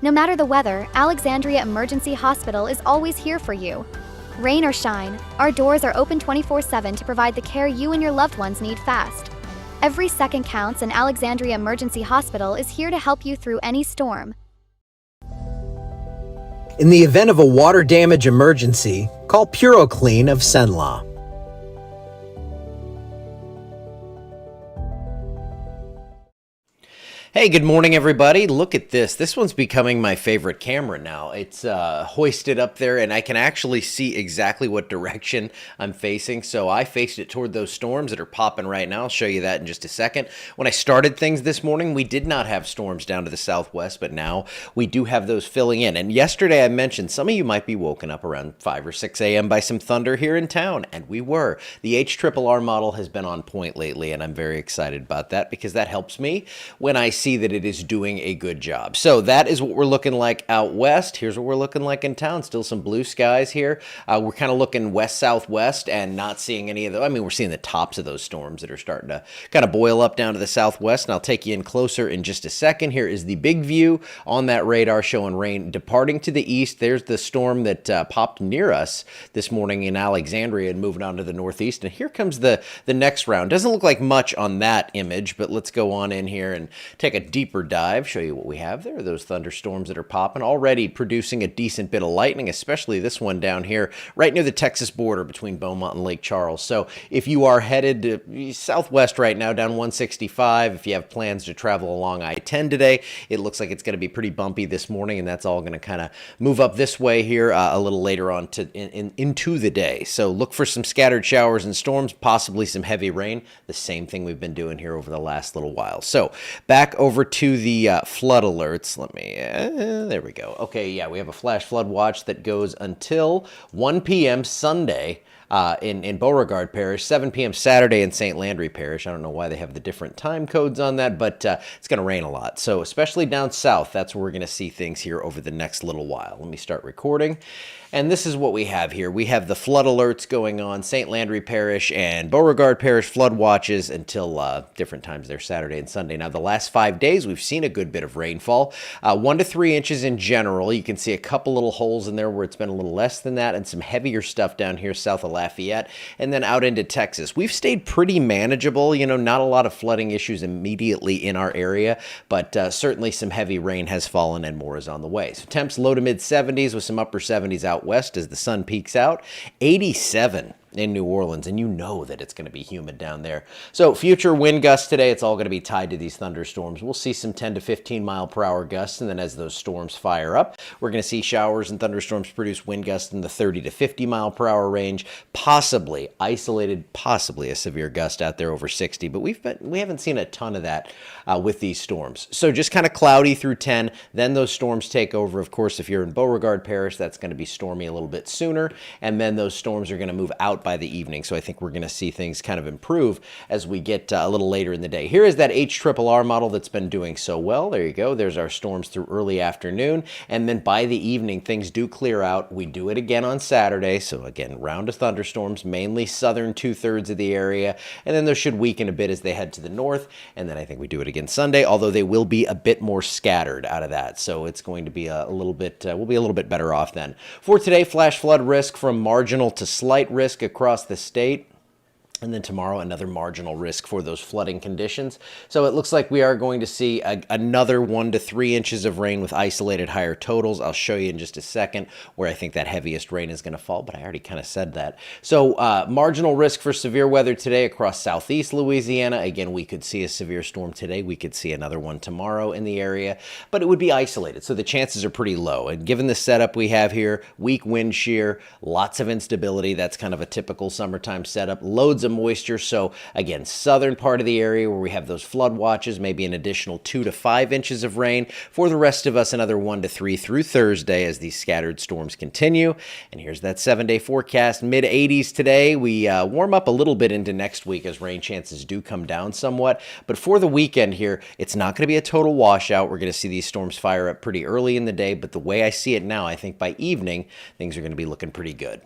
No matter the weather, Alexandria Emergency Hospital is always here for you. Rain or shine, our doors are open 24/7 to provide the care you and your loved ones need fast. Every second counts, and Alexandria Emergency Hospital is here to help you through any storm. In the event of a water damage emergency, call PuroClean of Cenla. Hey, good morning, everybody. Look at this. This one's becoming my favorite camera now. It's hoisted up there, and I can actually see exactly what direction I'm facing. So I faced it toward those storms that are popping right now. I'll show you that in just a second. When I started things this morning, we did not have storms down to the southwest, but now we do have those filling in. And yesterday I mentioned some of you might be woken up around 5 or 6 a.m. by some thunder here in town, and we were. The HRRR model has been on point lately, and I'm very excited about that because that helps me when I see that it is doing a good job. So that is what we're looking like out west. Here's what we're looking like in town. Still some blue skies here. We're kind of looking west-southwest and not seeing any of the, I mean, we're seeing the tops of those storms that are starting to kind of boil up down to the southwest, and I'll take you in closer in just a second. Here is the big view on that radar showing rain departing to the east. There's the storm that popped near us this morning in Alexandria and moving on to the northeast. And here comes the next round. Doesn't look like much on that image, but let's go on in here and take a deeper dive, show you what we have there. Those thunderstorms that are popping, already producing a decent bit of lightning, especially this one down here right near the Texas border between Beaumont and Lake Charles. So if you are headed to southwest right now down 165, if you have plans to travel along I-10 today, it looks like it's going to be pretty bumpy this morning, and that's all going to kind of move up this way here a little later on into the day. So look for some scattered showers and storms, possibly some heavy rain, the same thing we've been doing here over the last little while. So back over to the flood alerts. Let me, there we go. Okay, yeah, we have a flash flood watch that goes until 1 p.m. Sunday in Beauregard Parish, 7 p.m. Saturday in St. Landry Parish. I don't know why they have the different time codes on that, but it's going to rain a lot. So especially down south, that's where we're going to see things here over the next little while. Let me start recording. And this is what we have here. We have the flood alerts going on, St. Landry Parish and Beauregard Parish flood watches until different times there, Saturday and Sunday. Now, the last 5 days, we've seen a good bit of rainfall, 1 to 3 inches in general. You can see a couple little holes in there where it's been a little less than that, and some heavier stuff down here south of Lafayette, and then out into Texas. We've stayed pretty manageable, you know, not a lot of flooding issues immediately in our area, but certainly some heavy rain has fallen and more is on the way. So temps low to mid 70s with some upper 70s out west as the sun peaks out. 87 in New Orleans, and you know that it's going to be humid down there. So future wind gusts today, it's all going to be tied to these thunderstorms. We'll see some 10 to 15 mile per hour gusts, and then as those storms fire up, we're going to see showers and thunderstorms produce wind gusts in the 30 to 50 mile per hour range, possibly isolated, possibly a severe gust out there over 60, but we haven't seen a ton of that with these storms. So just kind of cloudy through 10, then those storms take over. Of course, if you're in Beauregard Parish, that's going to be stormy a little bit sooner, and then those storms are going to move out by the evening. So I think we're going to see things kind of improve as we get a little later in the day. Here is that HRRR model that's been doing so well. There you go. There's our storms through early afternoon. And then by the evening, things do clear out. We do it again on Saturday. So again, round of thunderstorms, mainly southern 2/3 of the area. And then those should weaken a bit as they head to the north. And then I think we do it again Sunday, although they will be a bit more scattered out of that. So it's going to be a little bit, we'll be a little bit better off then. For today, flash flood risk from marginal to slight risk across the state. And then tomorrow, another marginal risk for those flooding conditions. So it looks like we are going to see another 1 to 3 inches of rain with isolated higher totals. I'll show you in just a second where I think that heaviest rain is going to fall, but I already kind of said that. So marginal risk for severe weather today across southeast Louisiana. Again, we could see a severe storm today. We could see another one tomorrow in the area, but it would be isolated. So the chances are pretty low. And given the setup we have here, weak wind shear, lots of instability. That's kind of a typical summertime setup. Loads of moisture. So again, southern part of the area where we have those flood watches, maybe an additional 2 to 5 inches of rain. For the rest of us, another 1 to 3 through Thursday as these scattered storms continue. And here's that 7-day forecast. Mid 80s today. We warm up a little bit into next week as rain chances do come down somewhat. But for the weekend here, it's not going to be a total washout. We're going to see these storms fire up pretty early in the day. But the way I see it now, I think by evening, things are going to be looking pretty good.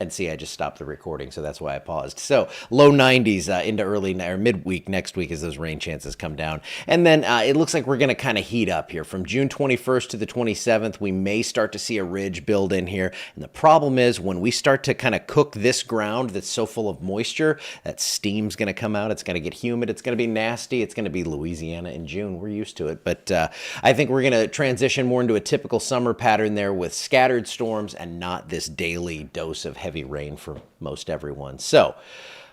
And see, I just stopped the recording, so that's why I paused. So low 90s into early or midweek next week as those rain chances come down. And then it looks like we're going to kind of heat up here. From June 21st to the 27th, we may start to see a ridge build in here. And the problem is when we start to kind of cook this ground that's so full of moisture, that steam's going to come out. It's going to get humid. It's going to be nasty. It's going to be Louisiana in June. We're used to it. But I think we're going to transition more into a typical summer pattern there with scattered storms and not this daily dose of heavy rain for most everyone. So,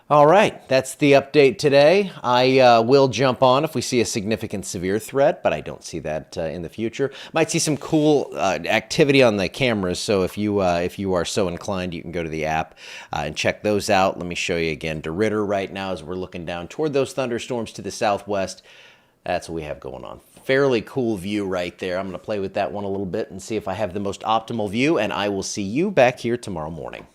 all right, that's the update today. I will jump on if we see a significant severe threat, but I don't see that in the future. Might see some cool activity on the cameras, so if you are so inclined, you can go to the app and check those out. Let me show you again. DeRitter right now as we're looking down toward those thunderstorms to the southwest. That's what we have going on. Fairly cool view right there. I'm going to play with that one a little bit and see if I have the most optimal view, and I will see you back here tomorrow morning.